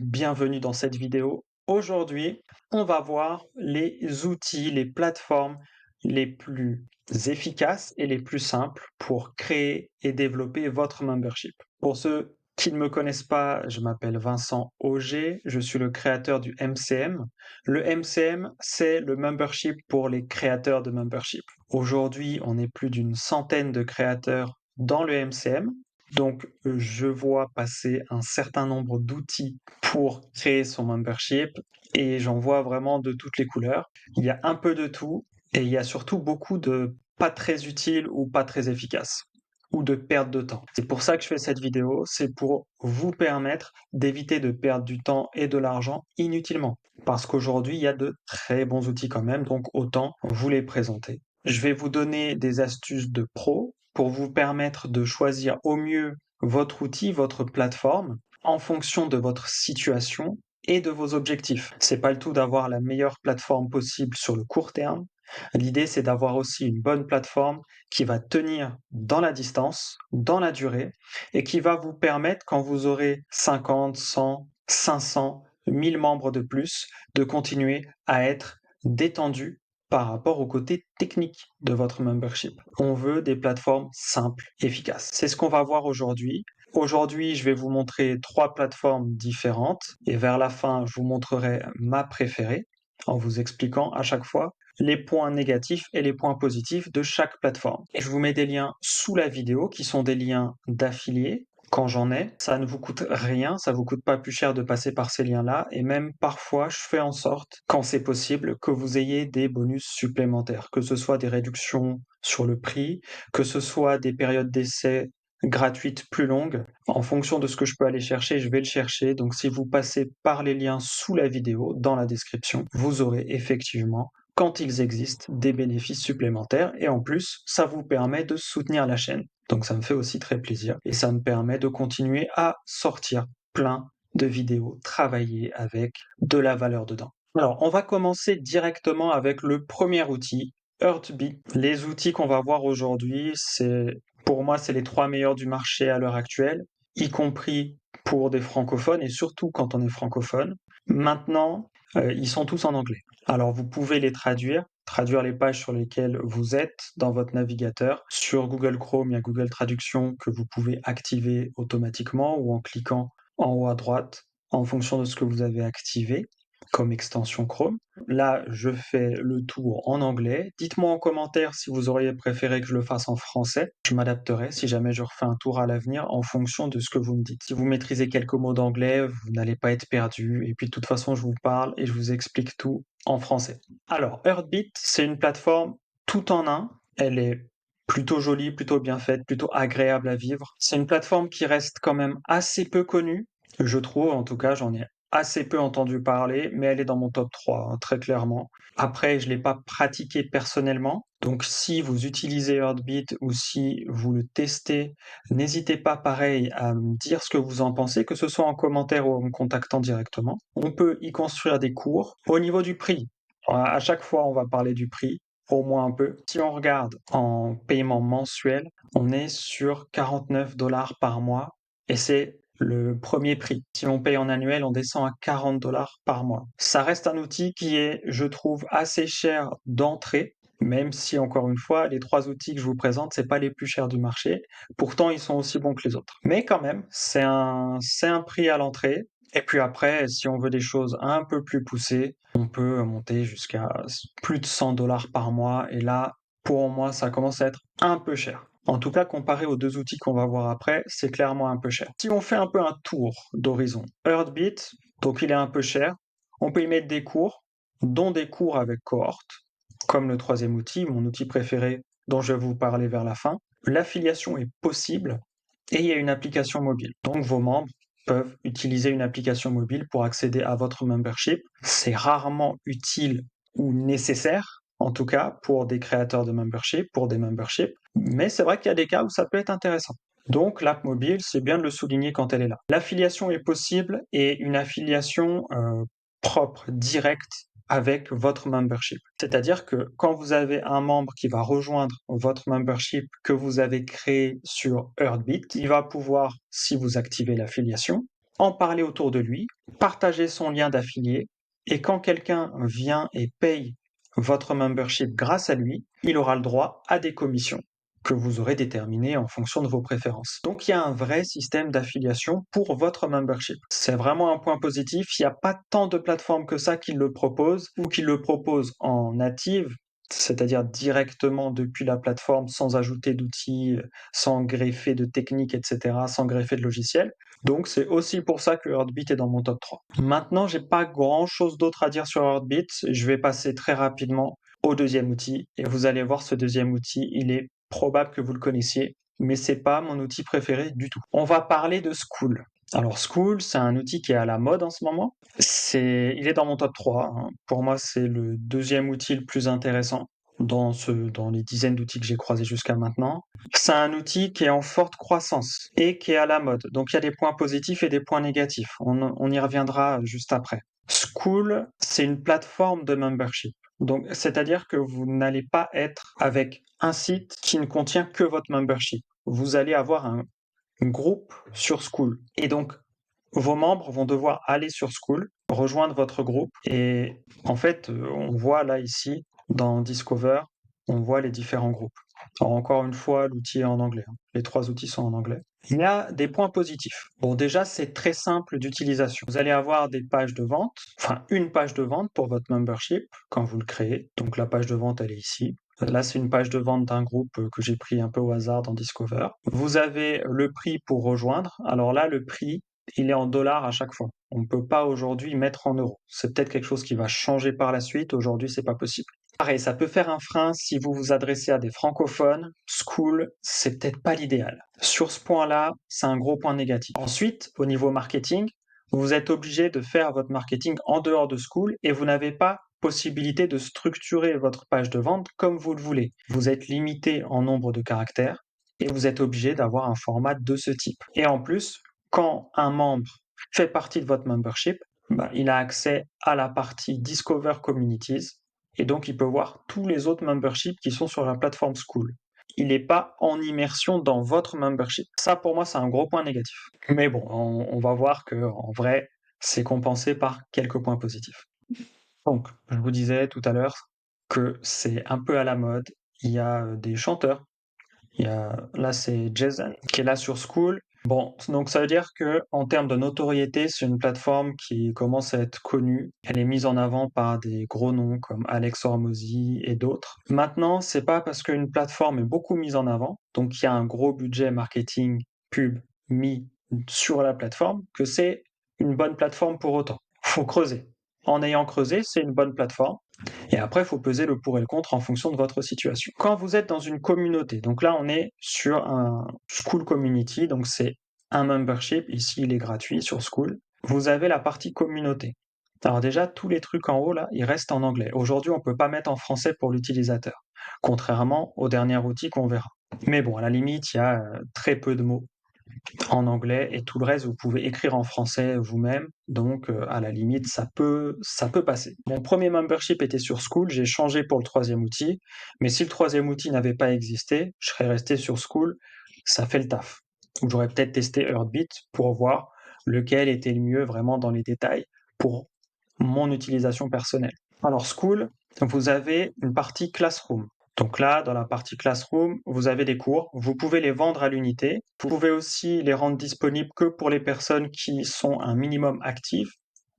bienvenue dans cette vidéo. Aujourd'hui, on va voir les outils, les plateformes les plus efficaces et les plus simples pour créer et développer votre membership. Pour ceux qui ne me connaissent pas, je m'appelle Vincent Auger, je suis le créateur du MCM. Le MCM, c'est le membership pour les créateurs de membership. Aujourd'hui, on est plus d'une centaine de créateurs dans le MCM. Donc, je vois passer un certain nombre d'outils pour créer son membership et j'en vois vraiment de toutes les couleurs. Il y a un peu de tout et il y a surtout beaucoup de pas très utiles ou pas très efficaces ou de perte de temps. C'est pour ça que je fais cette vidéo, c'est pour vous permettre d'éviter de perdre du temps et de l'argent inutilement. Parce qu'aujourd'hui, il y a de très bons outils quand même, donc autant vous les présenter. Je vais vous donner des astuces de pro pour vous permettre de choisir au mieux votre outil, votre plateforme, en fonction de votre situation et de vos objectifs. C'est pas le tout d'avoir la meilleure plateforme possible sur le court terme. L'idée, c'est d'avoir aussi une bonne plateforme qui va tenir dans la distance, dans la durée, et qui va vous permettre, quand vous aurez 50, 100, 500, 1000 membres de plus, de continuer à être détendu par rapport au côté technique de votre membership. On veut des plateformes simples, efficaces. C'est ce qu'on va voir aujourd'hui. Aujourd'hui, je vais vous montrer 3 plateformes différentes et vers la fin, je vous montrerai ma préférée en vous expliquant à chaque fois les points négatifs et les points positifs de chaque plateforme. Et je vous mets des liens sous la vidéo qui sont des liens d'affiliés. Quand j'en ai, ça ne vous coûte rien, ça vous coûte pas plus cher de passer par ces liens-là, et même parfois, je fais en sorte, quand c'est possible, que vous ayez des bonus supplémentaires, que ce soit des réductions sur le prix, que ce soit des périodes d'essai gratuites plus longues. En fonction de ce que je peux aller chercher, je vais le chercher. Donc si vous passez par les liens sous la vidéo, dans la description, vous aurez effectivement, quand ils existent, des bénéfices supplémentaires. Et en plus, ça vous permet de soutenir la chaîne. Donc ça me fait aussi très plaisir. Et ça me permet de continuer à sortir plein de vidéos travaillées avec de la valeur dedans. Alors, on va commencer directement avec le premier outil, Heartbeat. Les outils qu'on va voir aujourd'hui, pour moi, c'est les 3 meilleurs du marché à l'heure actuelle, y compris pour des francophones et surtout quand on est francophone. Maintenant, ils sont tous en anglais. Alors vous pouvez les traduire les pages sur lesquelles vous êtes dans votre navigateur. Sur Google Chrome, il y a Google Traduction que vous pouvez activer automatiquement ou en cliquant en haut à droite en fonction de ce que vous avez activé comme extension Chrome. Là, je fais le tour en anglais. Dites-moi en commentaire si vous auriez préféré que je le fasse en français. Je m'adapterai si jamais je refais un tour à l'avenir en fonction de ce que vous me dites. Si vous maîtrisez quelques mots d'anglais, vous n'allez pas être perdu. Et puis de toute façon, je vous parle et je vous explique tout en français. Alors, Heartbeat, c'est une plateforme tout en un. Elle est plutôt jolie, plutôt bien faite, plutôt agréable à vivre. C'est une plateforme qui reste quand même assez peu connue, je trouve. En tout cas, j'en ai assez peu entendu parler, mais elle est dans mon top 3, hein, très clairement. Après, je ne l'ai pas pratiqué personnellement, donc si vous utilisez Heartbeat ou si vous le testez, n'hésitez pas pareil à me dire ce que vous en pensez, que ce soit en commentaire ou en me contactant directement. On peut y construire des cours. Au niveau du prix, à chaque fois on va parler du prix, au moins un peu. Si on regarde en paiement mensuel, on est sur 49 dollars par mois et c'est le premier prix. Si on paye en annuel, on descend à 40 dollars par mois. Ça reste un outil qui est, je trouve, assez cher d'entrée, même si, encore une fois, les 3 outils que je vous présente, c'est pas les plus chers du marché. Pourtant, ils sont aussi bons que les autres. Mais quand même, c'est un prix à l'entrée. Et puis après, si on veut des choses un peu plus poussées, on peut monter jusqu'à plus de 100 dollars par mois. Et là, pour moi, ça commence à être un peu cher. En tout cas, comparé aux 2 outils qu'on va voir après, c'est clairement un peu cher. Si on fait un peu un tour d'horizon, Heartbeat, donc il est un peu cher, on peut y mettre des cours, dont des cours avec cohorte, comme le 3e outil, mon outil préféré dont je vais vous parler vers la fin. L'affiliation est possible et il y a une application mobile. Donc vos membres peuvent utiliser une application mobile pour accéder à votre membership. C'est rarement utile ou nécessaire, en tout cas pour des créateurs de membership, pour des memberships, mais c'est vrai qu'il y a des cas où ça peut être intéressant. Donc l'app mobile, c'est bien de le souligner quand elle est là. L'affiliation est possible et une affiliation propre, directe, avec votre membership. C'est-à-dire que quand vous avez un membre qui va rejoindre votre membership que vous avez créé sur Heartbeat, il va pouvoir, si vous activez l'affiliation, en parler autour de lui, partager son lien d'affilié, et quand quelqu'un vient et paye votre membership grâce à lui, il aura le droit à des commissions que vous aurez déterminées en fonction de vos préférences. Donc il y a un vrai système d'affiliation pour votre membership. C'est vraiment un point positif. Il n'y a pas tant de plateformes que ça qui le proposent ou qui le proposent en native, c'est-à-dire directement depuis la plateforme sans ajouter d'outils, sans greffer de techniques, etc., sans greffer de logiciels. Donc c'est aussi pour ça que Heartbeat est dans mon top 3. Maintenant, j'ai pas grand-chose d'autre à dire sur Heartbeat. Je vais passer très rapidement au deuxième outil et vous allez voir ce deuxième outil, il est probable que vous le connaissiez, mais c'est pas mon outil préféré du tout. On va parler de Skool. Alors Skool, c'est un outil qui est à la mode en ce moment. Il est dans mon top 3, hein. Pour moi, c'est le deuxième outil le plus intéressant dans les dizaines d'outils que j'ai croisés jusqu'à maintenant. C'est un outil qui est en forte croissance et qui est à la mode. Donc il y a des points positifs et des points négatifs. On y reviendra juste après. Skool, c'est une plateforme de membership. Donc, c'est-à-dire que vous n'allez pas être avec un site qui ne contient que votre membership. Vous allez avoir un groupe sur Skool. Et donc, vos membres vont devoir aller sur Skool, rejoindre votre groupe. Et en fait, on voit là ici, dans Discover, on voit les différents groupes. Alors encore une fois, l'outil est en anglais, hein. Les 3 outils sont en anglais. Il y a des points positifs. Bon, déjà, c'est très simple d'utilisation. Vous allez avoir des pages de vente, enfin une page de vente pour votre membership quand vous le créez. Donc la page de vente, elle est ici. Là, c'est une page de vente d'un groupe que j'ai pris un peu au hasard dans Discover. Vous avez le prix pour rejoindre. Alors là, le prix, il est en dollars à chaque fois. On ne peut pas aujourd'hui mettre en euros. C'est peut-être quelque chose qui va changer par la suite. Aujourd'hui, c'est pas possible. Pareil, ça peut faire un frein si vous vous adressez à des francophones. Skool, c'est peut-être pas l'idéal. Sur ce point-là, c'est un gros point négatif. Ensuite, au niveau marketing, vous êtes obligé de faire votre marketing en dehors de Skool et vous n'avez pas possibilité de structurer votre page de vente comme vous le voulez. Vous êtes limité en nombre de caractères et vous êtes obligé d'avoir un format de ce type. Et en plus, quand un membre fait partie de votre membership, il a accès à la partie Discover Communities et donc il peut voir tous les autres memberships qui sont sur la plateforme Skool. Il n'est pas en immersion dans votre membership. Ça, pour moi, c'est un gros point négatif. Mais bon, on va voir que en vrai, c'est compensé par quelques points positifs. Donc, je vous disais tout à l'heure que c'est un peu à la mode. Il y a des chanteurs. Là, c'est Jason qui est là sur Skool. Bon, donc ça veut dire que en termes de notoriété, c'est une plateforme qui commence à être connue. Elle est mise en avant par des gros noms comme Alex Hormozy et d'autres. Maintenant, c'est pas parce qu'une plateforme est beaucoup mise en avant, donc il y a un gros budget marketing, pub mis sur la plateforme, que c'est une bonne plateforme pour autant. Faut creuser. En ayant creusé, c'est une bonne plateforme. Et après, il faut peser le pour et le contre en fonction de votre situation. Quand vous êtes dans une communauté, donc là, on est sur un Skool Community, donc c'est un membership. Ici, il est gratuit sur Skool. Vous avez la partie communauté. Alors déjà, tous les trucs en haut, là, ils restent en anglais. Aujourd'hui, on ne peut pas mettre en français pour l'utilisateur, contrairement au dernier outil qu'on verra. Mais bon, à la limite, il y a très peu de mots en anglais et tout le reste, vous pouvez écrire en français vous-même. Donc, à la limite, ça peut passer. Mon premier membership était sur Skool, j'ai changé pour le troisième outil. Mais si le troisième outil n'avait pas existé, je serais resté sur Skool. Ça fait le taf. Ou j'aurais peut-être testé Heartbeat pour voir lequel était le mieux vraiment dans les détails pour mon utilisation personnelle. Alors, Skool, vous avez une partie Classroom. Donc là, dans la partie Classroom, vous avez des cours. Vous pouvez les vendre à l'unité. Vous pouvez aussi les rendre disponibles que pour les personnes qui sont un minimum actives.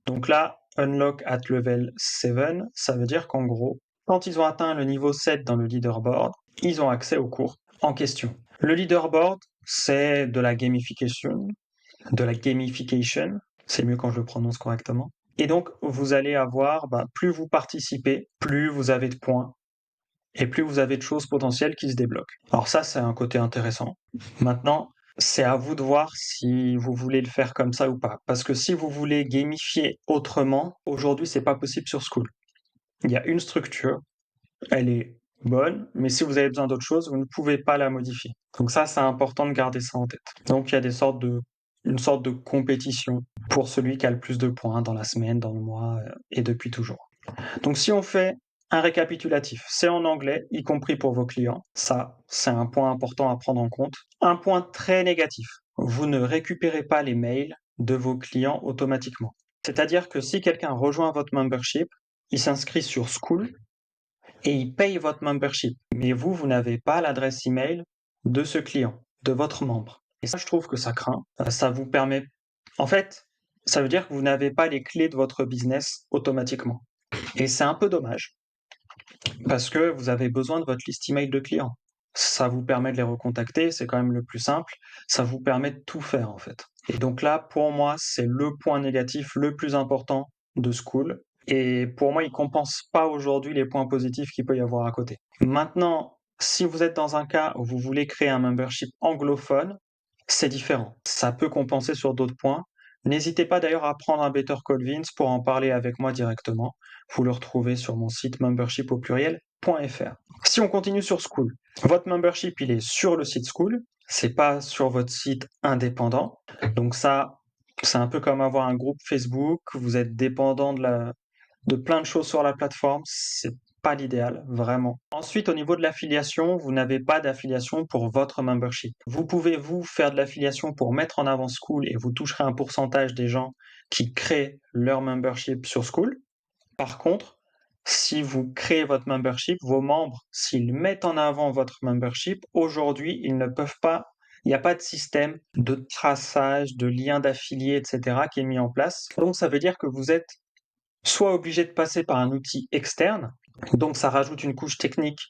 Donc là, Unlock at Level 7, ça veut dire qu'en gros, quand ils ont atteint le niveau 7 dans le leaderboard, ils ont accès aux cours en question. Le leaderboard, c'est de la gamification. C'est mieux quand je le prononce correctement. Et donc, vous allez avoir, plus vous participez, plus vous avez de points et plus vous avez de choses potentielles qui se débloquent. Alors ça, c'est un côté intéressant. Maintenant, c'est à vous de voir si vous voulez le faire comme ça ou pas. Parce que si vous voulez gamifier autrement, aujourd'hui, c'est pas possible sur Skool. Il y a une structure, elle est bonne, mais si vous avez besoin d'autre chose, vous ne pouvez pas la modifier. Donc ça, c'est important de garder ça en tête. Donc il y a une sorte de compétition pour celui qui a le plus de points dans la semaine, dans le mois et depuis toujours. Donc si on fait un récapitulatif, c'est en anglais, y compris pour vos clients. Ça, c'est un point important à prendre en compte. Un point très négatif, vous ne récupérez pas les mails de vos clients automatiquement. C'est-à-dire que si quelqu'un rejoint votre membership, il s'inscrit sur School et il paye votre membership. Mais vous n'avez pas l'adresse email de ce client, de votre membre. Et ça, je trouve que ça craint. Ça vous permet, en fait, ça veut dire que vous n'avez pas les clés de votre business automatiquement. Et c'est un peu dommage parce que vous avez besoin de votre liste email de clients. Ça vous permet de les recontacter, c'est quand même le plus simple. Ça vous permet de tout faire en fait. Et donc là, pour moi, c'est le point négatif le plus important de School. Et pour moi, il compense pas aujourd'hui les points positifs qu'il peut y avoir à côté. Maintenant, si vous êtes dans un cas où vous voulez créer un membership anglophone, c'est différent. Ça peut compenser sur d'autres points. N'hésitez pas d'ailleurs à prendre un Better Call Vince pour en parler avec moi directement. Vous le retrouvez sur mon site membership au pluriel.fr. Si on continue sur School, votre membership il est sur le site School, c'est pas sur votre site indépendant. Donc ça, c'est un peu comme avoir un groupe Facebook, vous êtes dépendant de plein de choses sur la plateforme, c'est pas l'idéal, vraiment. Ensuite, au niveau de l'affiliation, vous n'avez pas d'affiliation pour votre membership. Vous pouvez vous faire de l'affiliation pour mettre en avant School et vous toucherez un pourcentage des gens qui créent leur membership sur School. Par contre, si vous créez votre membership, vos membres, s'ils mettent en avant votre membership, aujourd'hui, ils ne peuvent pas, il n'y a pas de système de traçage, de lien d'affilié, etc. qui est mis en place. Donc, ça veut dire que vous êtes soit obligé de passer par un outil externe, donc ça rajoute une couche technique,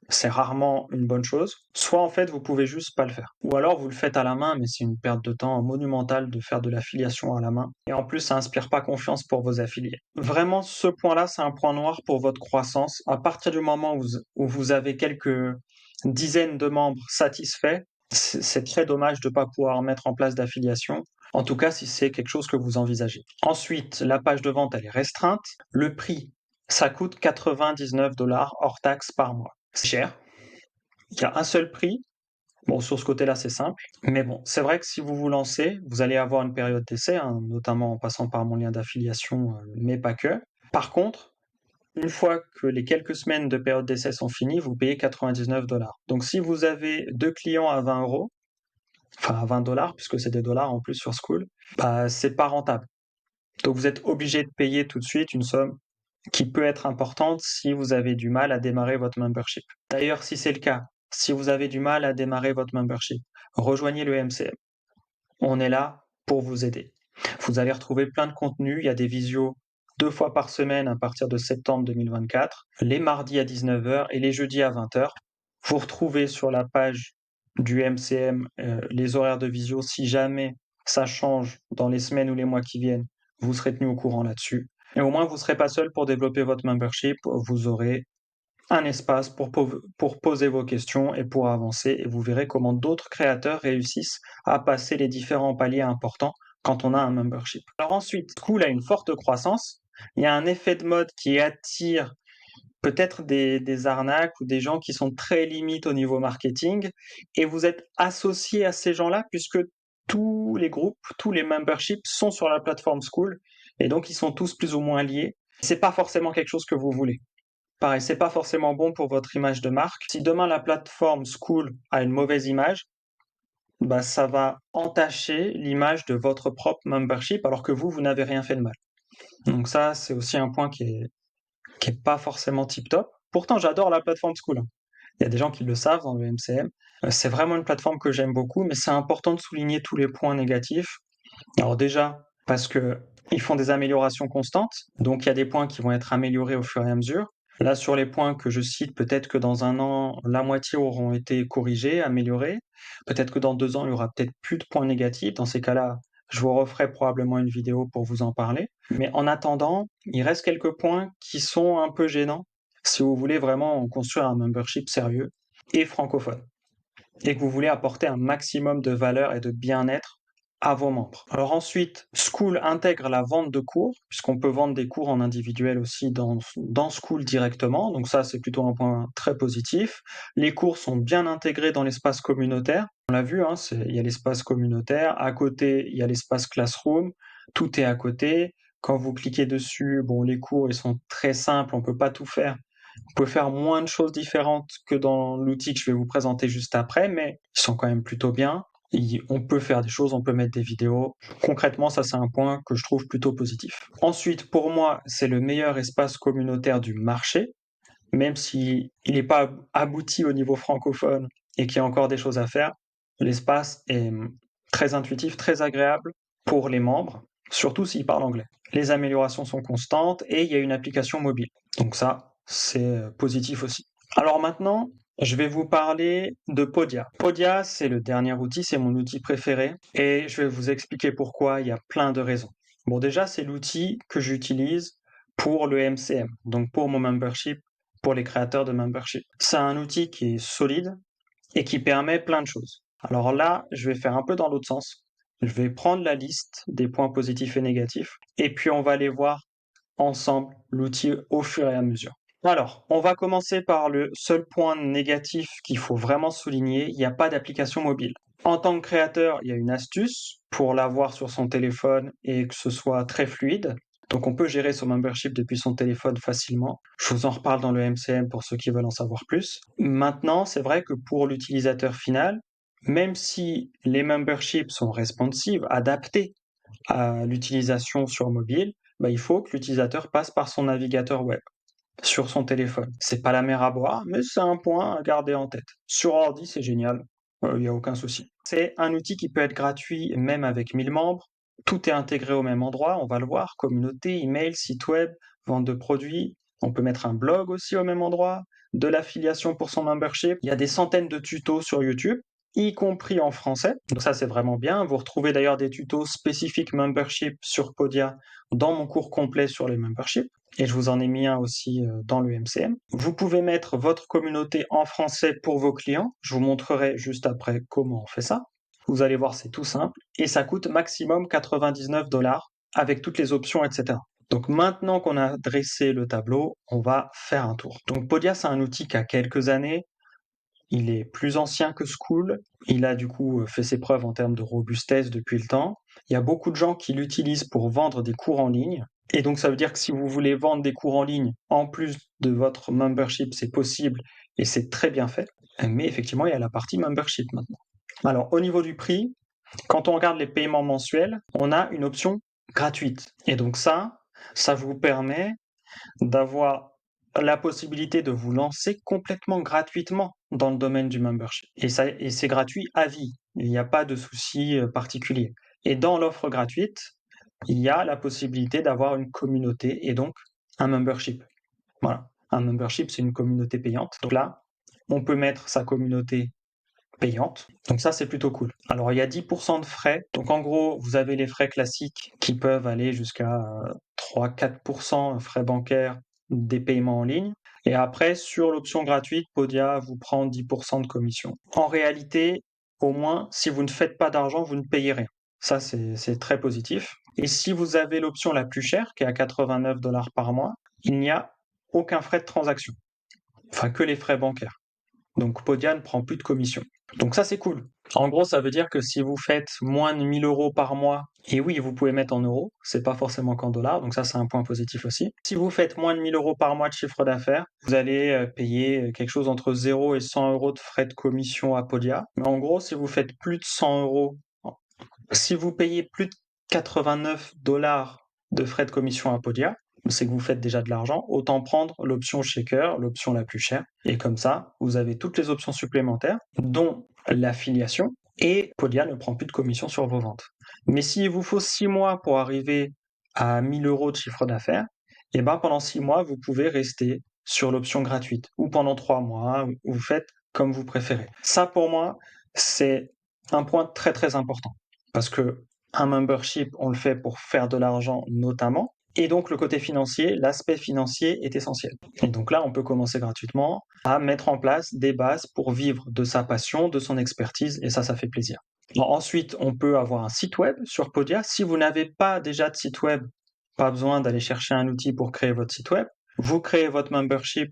c'est rarement une bonne chose, soit en fait vous pouvez juste pas le faire. Ou alors vous le faites à la main, mais c'est une perte de temps monumentale de faire de l'affiliation à la main. Et en plus, ça inspire pas confiance pour vos affiliés. Vraiment, ce point-là, c'est un point noir pour votre croissance. À partir du moment où vous avez quelques dizaines de membres satisfaits, c'est très dommage de ne pas pouvoir mettre en place d'affiliation. En tout cas, si c'est quelque chose que vous envisagez. Ensuite, la page de vente, elle est restreinte. Le prix, ça coûte 99 $ hors taxe par mois. C'est cher. Il y a un seul prix. Bon, sur ce côté-là, c'est simple. Mais bon, c'est vrai que si vous vous lancez, vous allez avoir une période d'essai, hein, notamment en passant par mon lien d'affiliation, mais pas que. Par contre, une fois que les quelques semaines de période d'essai sont finies, vous payez 99 $. Donc si vous avez 2 clients à 20 €, enfin à 20 $, puisque c'est des dollars en plus sur School, bah, c'est pas rentable. Donc vous êtes obligé de payer tout de suite une somme qui peut être importante si vous avez du mal à démarrer votre membership. D'ailleurs, si c'est le cas, si vous avez du mal à démarrer votre membership, rejoignez le MCM. On est là pour vous aider. Vous allez retrouver plein de contenus, il y a des visios 2 fois par semaine à partir de septembre 2024, les mardis à 19 h et les jeudis à 20 h. Vous retrouvez sur la page du MCM les horaires de visio. Si jamais ça change dans les semaines ou les mois qui viennent, vous serez tenu au courant là-dessus. Et au moins, vous ne serez pas seul pour développer votre membership. Vous aurez un espace pour poser vos questions et pour avancer. Et vous verrez comment d'autres créateurs réussissent à passer les différents paliers importants quand on a un membership. Alors ensuite, School a une forte croissance. Il y a un effet de mode qui attire peut-être des arnaques ou des gens qui sont très limites au niveau marketing. Et vous êtes associé à ces gens-là puisque tous les groupes, tous les memberships sont sur la plateforme School. Et donc, ils sont tous plus ou moins liés. C'est pas forcément quelque chose que vous voulez. Pareil, c'est pas forcément bon pour votre image de marque. Si demain la plateforme School a une mauvaise image, bah, ça va entacher l'image de votre propre membership alors que vous n'avez rien fait de mal. Donc ça, c'est aussi un point qui est pas forcément tip top. Pourtant, j'adore la plateforme School, hein. Il y a des gens qui le savent dans le MCM. C'est vraiment une plateforme que j'aime beaucoup, mais c'est important de souligner tous les points négatifs. Alors déjà, parce que ils font des améliorations constantes, donc il y a des points qui vont être améliorés au fur et à mesure. Là, sur les points que je cite, peut-être que dans 1 an, la moitié auront été corrigés, améliorés. Peut-être que dans 2 ans, il y aura peut-être plus de points négatifs. Dans ces cas-là, je vous referai probablement une vidéo pour vous en parler. Mais en attendant, il reste quelques points qui sont un peu gênants si vous voulez vraiment construire un membership sérieux et francophone et que vous voulez apporter un maximum de valeur et de bien-être à vos membres. Alors ensuite, School intègre la vente de cours, puisqu'on peut vendre des cours en individuel aussi dans School directement, donc ça c'est plutôt un point très positif. Les cours sont bien intégrés dans l'espace communautaire, on l'a vu, hein, il y a l'espace communautaire, à côté il y a l'espace Classroom, tout est à côté. Quand vous cliquez dessus, bon, les cours ils sont très simples, on peut pas tout faire. Vous pouvez faire moins de choses différentes que dans l'outil que je vais vous présenter juste après, mais ils sont quand même plutôt bien. On peut faire des choses, on peut mettre des vidéos. Concrètement, ça, c'est un point que je trouve plutôt positif. Ensuite, pour moi, c'est le meilleur espace communautaire du marché, même s'il n'est pas abouti au niveau francophone et qu'il y a encore des choses à faire. L'espace est très intuitif, très agréable pour les membres, surtout s'ils parlent anglais. Les améliorations sont constantes et il y a une application mobile. Donc ça, c'est positif aussi. Alors maintenant, je vais vous parler de Podia. Podia, c'est le dernier outil, c'est mon outil préféré et je vais vous expliquer pourquoi. Il y a plein de raisons. Bon, déjà, c'est l'outil que j'utilise pour le MCM, donc pour mon membership, pour les créateurs de membership. C'est un outil qui est solide et qui permet plein de choses. Alors là, je vais faire un peu dans l'autre sens. Je vais prendre la liste des points positifs et négatifs et puis on va aller voir ensemble l'outil au fur et à mesure. Alors, on va commencer par le seul point négatif qu'il faut vraiment souligner, il n'y a pas d'application mobile. En tant que créateur, il y a une astuce pour l'avoir sur son téléphone et que ce soit très fluide. Donc on peut gérer son membership depuis son téléphone facilement. Je vous en reparle dans le MCM pour ceux qui veulent en savoir plus. Maintenant, c'est vrai que pour l'utilisateur final, même si les memberships sont responsive, adaptés à l'utilisation sur mobile, il faut que l'utilisateur passe par son navigateur web sur son téléphone. C'est pas la mer à boire, mais c'est un point à garder en tête. Sur ordi, c'est génial, il n'y a aucun souci. C'est un outil qui peut être gratuit même avec 1000 membres. Tout est intégré au même endroit, on va le voir, communauté, email, site web, vente de produits. On peut mettre un blog aussi au même endroit, de l'affiliation pour son membership. Il y a des centaines de tutos sur YouTube, y compris en français. Donc ça, c'est vraiment bien. Vous retrouvez d'ailleurs des tutos spécifiques membership sur Podia dans mon cours complet sur les memberships. Et je vous en ai mis un aussi dans le MCM. Vous pouvez mettre votre communauté en français pour vos clients. Je vous montrerai juste après comment on fait ça. Vous allez voir, c'est tout simple. Et ça coûte maximum 99 $ avec toutes les options, etc. Donc maintenant qu'on a dressé le tableau, on va faire un tour. Donc Podia, c'est un outil qui a quelques années. Il est plus ancien que School. Il a du coup fait ses preuves en termes de robustesse depuis le temps. Il y a beaucoup de gens qui l'utilisent pour vendre des cours en ligne. Et donc ça veut dire que si vous voulez vendre des cours en ligne en plus de votre membership, c'est possible et c'est très bien fait. Mais effectivement, il y a la partie membership maintenant. Alors au niveau du prix, quand on regarde les paiements mensuels, on a une option gratuite. Et donc ça vous permet d'avoir la possibilité de vous lancer complètement gratuitement dans le domaine du membership. Et c'est gratuit à vie. Il n'y a pas de souci particulier. Et dans l'offre gratuite, il y a la possibilité d'avoir une communauté et donc un membership. Voilà. Un membership, c'est une communauté payante. Donc là, on peut mettre sa communauté payante. Donc ça, c'est plutôt cool. Alors, il y a 10% de frais. Donc en gros, vous avez les frais classiques qui peuvent aller jusqu'à 3-4% frais bancaires des paiements en ligne. Et après, sur l'option gratuite, Podia vous prend 10% de commission. En réalité, au moins, si vous ne faites pas d'argent, vous ne payez rien. Ça, c'est très positif. Et si vous avez l'option la plus chère, qui est à 89 $ par mois, il n'y a aucun frais de transaction. Enfin, que les frais bancaires. Donc Podia ne prend plus de commission. Donc ça, c'est cool. En gros, ça veut dire que si vous faites moins de 1000 € par mois, et oui, vous pouvez mettre en euros, c'est pas forcément qu'en dollars, donc ça, c'est un point positif aussi. Si vous faites moins de 1000 € par mois de chiffre d'affaires, vous allez payer quelque chose entre 0 et 100 € de frais de commission à Podia. Mais en gros, si vous faites plus de 100 €, si vous payez plus de 89 $ de frais de commission à Podia, c'est que vous faites déjà de l'argent, autant prendre l'option shaker, l'option la plus chère. Et comme ça, vous avez toutes les options supplémentaires, dont l'affiliation, et Podia ne prend plus de commission sur vos ventes. Mais s'il vous faut 6 mois pour arriver à 1000 € de chiffre d'affaires, et ben pendant 6 mois, vous pouvez rester sur l'option gratuite, ou pendant 3 mois, ou vous faites comme vous préférez. Ça, pour moi, c'est un point très très important. Parce que un membership, on le fait pour faire de l'argent notamment, et donc le côté financier, l'aspect financier est essentiel. Et donc là, on peut commencer gratuitement à mettre en place des bases pour vivre de sa passion, de son expertise, et ça fait plaisir. Bon, ensuite, on peut avoir un site web sur Podia. Si vous n'avez pas déjà de site web, pas besoin d'aller chercher un outil pour créer votre site web. Vous créez votre membership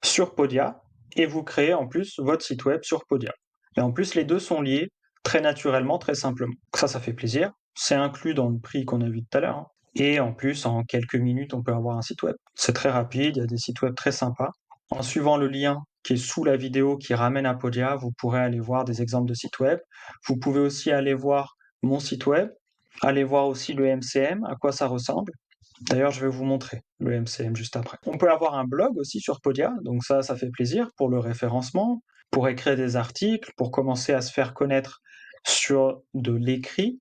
sur Podia et vous créez en plus votre site web sur Podia. Et en plus, les deux sont liés très naturellement, très simplement. Ça fait plaisir. C'est inclus dans le prix qu'on a vu tout à l'heure. Et en plus, en quelques minutes, on peut avoir un site web. C'est très rapide, il y a des sites web très sympas. En suivant le lien qui est sous la vidéo qui ramène à Podia. Vous pourrez aller voir des exemples de sites web. Vous pouvez aussi aller voir mon site web, aller voir aussi le MCM, à quoi ça ressemble. D'ailleurs, je vais vous montrer le MCM juste après. On peut avoir un blog aussi sur Podia, donc ça fait plaisir pour le référencement, pour écrire des articles, pour commencer à se faire connaître sur de l'écrit.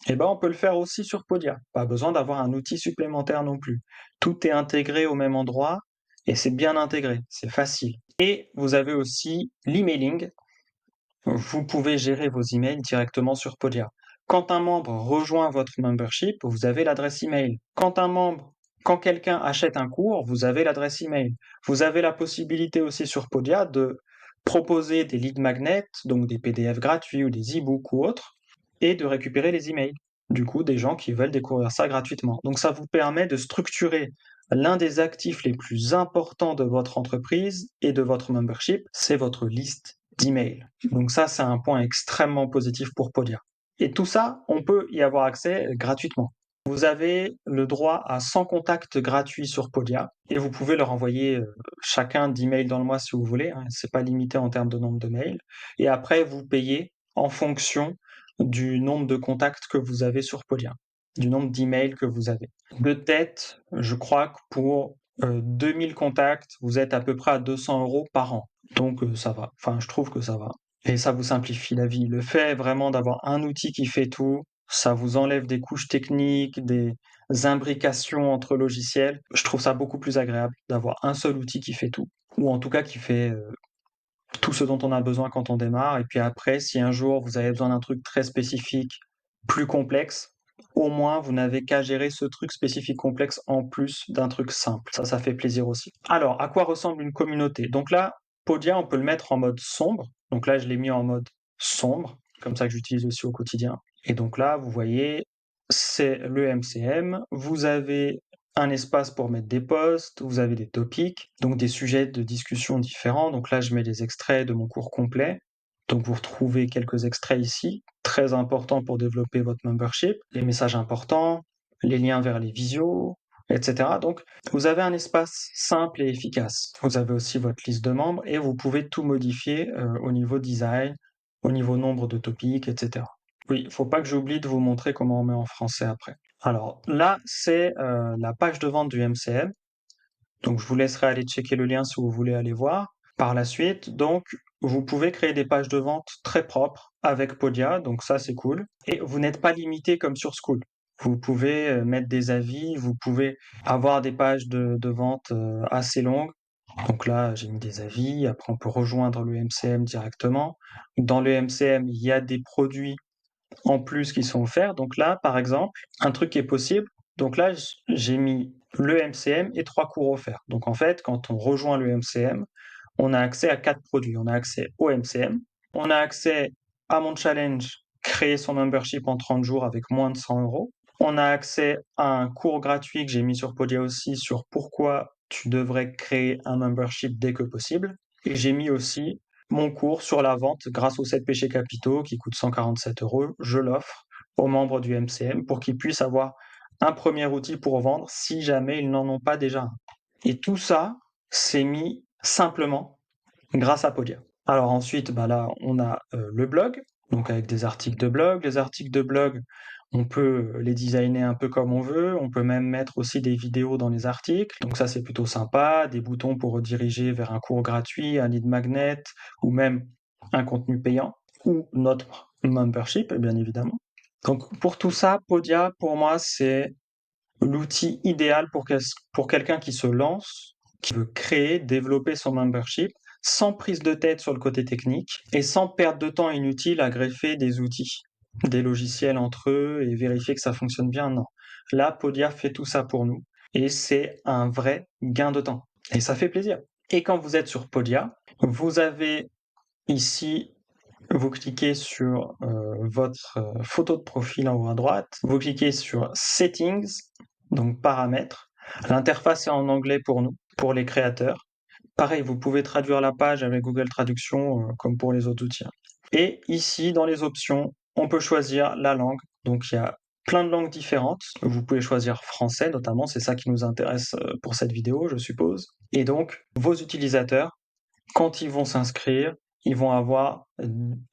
Eh ben, on peut le faire aussi sur Podia. Pas besoin d'avoir un outil supplémentaire non plus. Tout est intégré au même endroit et c'est bien intégré, c'est facile. Et vous avez aussi l'emailing. Vous pouvez gérer vos emails directement sur Podia. Quand un membre rejoint votre membership, vous avez l'adresse email. Quand quelqu'un achète un cours, vous avez l'adresse email. Vous avez la possibilité aussi sur Podia de proposer des lead magnets, donc des PDF gratuits ou des e-books ou autres, et de récupérer les emails. Du coup, des gens qui veulent découvrir ça gratuitement. Donc ça vous permet de structurer l'un des actifs les plus importants de votre entreprise et de votre membership, c'est votre liste d'emails. Donc ça, c'est un point extrêmement positif pour Podia. Et tout ça, on peut y avoir accès gratuitement. Vous avez le droit à 100 contacts gratuits sur Podia et vous pouvez leur envoyer chacun d'emails dans le mois si vous voulez. Hein, c'est pas limité en termes de nombre de mails. Et après, vous payez en fonction du nombre de contacts que vous avez sur Podia, du nombre d'emails que vous avez. De tête, je crois que pour 2000 contacts, vous êtes à peu près à 200 € par an. Donc ça va. Enfin, je trouve que ça va. Et ça vous simplifie la vie. Le fait vraiment d'avoir un outil qui fait tout, ça vous enlève des couches techniques, des imbrications entre logiciels. Je trouve ça beaucoup plus agréable d'avoir un seul outil qui fait tout. Ou en tout cas qui fait tout ce dont on a besoin quand on démarre. Et puis après, si un jour vous avez besoin d'un truc très spécifique, plus complexe, au moins vous n'avez qu'à gérer ce truc spécifique complexe en plus d'un truc simple. Ça fait plaisir aussi. Alors, à quoi ressemble une communauté? Donc là, Podia, on peut le mettre en mode sombre. Donc là, je l'ai mis en mode sombre, comme ça que j'utilise aussi au quotidien. Et donc là, vous voyez, c'est le MCM. Vous avez un espace pour mettre des posts, vous avez des topics, donc des sujets de discussion différents. Donc là, je mets des extraits de mon cours complet. Donc vous retrouvez quelques extraits ici, très importants pour développer votre membership, les messages importants, les liens vers les visios, etc. Donc vous avez un espace simple et efficace. Vous avez aussi votre liste de membres et vous pouvez tout modifier au niveau design, au niveau nombre de topics, etc. Oui, il ne faut pas que j'oublie de vous montrer comment on met en français après. Alors là, c'est la page de vente du MCM. Donc je vous laisserai aller checker le lien si vous voulez aller voir. Par la suite, donc, vous pouvez créer des pages de vente très propres avec Podia, donc ça c'est cool. Et vous n'êtes pas limité comme sur School. Vous pouvez mettre des avis, vous pouvez avoir des pages de vente assez longues. Donc là, j'ai mis des avis, après on peut rejoindre le MCM directement. Dans le MCM, il y a des produits en plus qui sont offerts. Donc là, par exemple, un truc qui est possible. Donc là, j'ai mis le MCM et 3 cours offerts. Donc en fait, quand on rejoint le MCM, on a accès à 4 produits. On a accès au MCM, on a accès à mon challenge, créer son membership en 30 jours avec moins de 100 €. On a accès à un cours gratuit que j'ai mis sur Podia aussi sur pourquoi tu devrais créer un membership dès que possible. Et j'ai mis aussi mon cours sur la vente grâce aux 7 péchés capitaux qui coûte 147 €. Je l'offre aux membres du MCM pour qu'ils puissent avoir un premier outil pour vendre si jamais ils n'en ont pas déjà un. Et tout ça, c'est mis simplement grâce à Podia. Alors ensuite, bah là, on a le blog, donc avec des articles de blog. Les articles de blog, on peut les designer un peu comme on veut. On peut même mettre aussi des vidéos dans les articles. Donc ça, c'est plutôt sympa. Des boutons pour rediriger vers un cours gratuit, un lead magnet, ou même un contenu payant, ou notre membership, bien évidemment. Donc pour tout ça, Podia, pour moi, c'est l'outil idéal pour quelqu'un qui se lance, qui veut créer, développer son membership, sans prise de tête sur le côté technique et sans perdre de temps inutile à greffer des outils, des logiciels entre eux et vérifier que ça fonctionne bien. Non. Là, Podia fait tout ça pour nous et c'est un vrai gain de temps. Et ça fait plaisir. Et quand vous êtes sur Podia, vous avez ici, vous cliquez sur votre photo de profil en haut à droite, vous cliquez sur Settings, donc paramètres. L'interface est en anglais pour nous, pour les créateurs. Pareil, vous pouvez traduire la page avec Google Traduction comme pour les autres outils. Et ici, dans les options, on peut choisir la langue. Donc il y a plein de langues différentes. Vous pouvez choisir français notamment, c'est ça qui nous intéresse pour cette vidéo, je suppose. Et donc, vos utilisateurs quand ils vont s'inscrire, ils vont avoir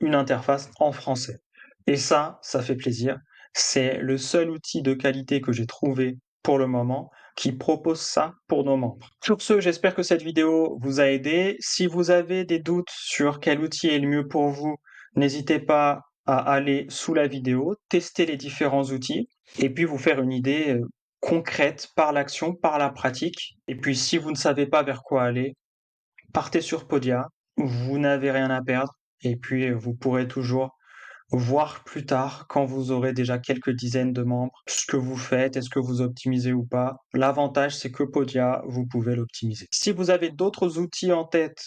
une interface en français. Et ça fait plaisir. C'est le seul outil de qualité que j'ai trouvé pour le moment qui propose ça pour nos membres. Sur ce, j'espère que cette vidéo vous a aidé. Si vous avez des doutes sur quel outil est le mieux pour vous, n'hésitez pas à aller sous la vidéo, tester les différents outils et puis vous faire une idée concrète par l'action, par la pratique. Et puis si vous ne savez pas vers quoi aller, partez sur Podia, vous n'avez rien à perdre et puis vous pourrez toujours voir plus tard, quand vous aurez déjà quelques dizaines de membres, ce que vous faites, est-ce que vous optimisez ou pas. L'avantage, c'est que Podia, vous pouvez l'optimiser. Si vous avez d'autres outils en tête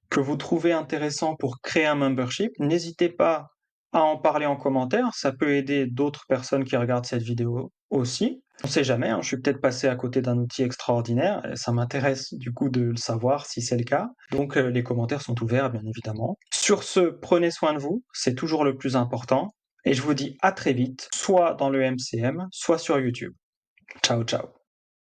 que vous trouvez intéressants pour créer un membership, n'hésitez pas à en parler en commentaire. Ça peut aider d'autres personnes qui regardent cette vidéo aussi. On ne sait jamais, hein, je suis peut-être passé à côté d'un outil extraordinaire. Et ça m'intéresse du coup de le savoir si c'est le cas. Donc les commentaires sont ouverts, bien évidemment. Sur ce, prenez soin de vous, c'est toujours le plus important. Et je vous dis à très vite, soit dans le MCM, soit sur YouTube. Ciao, ciao.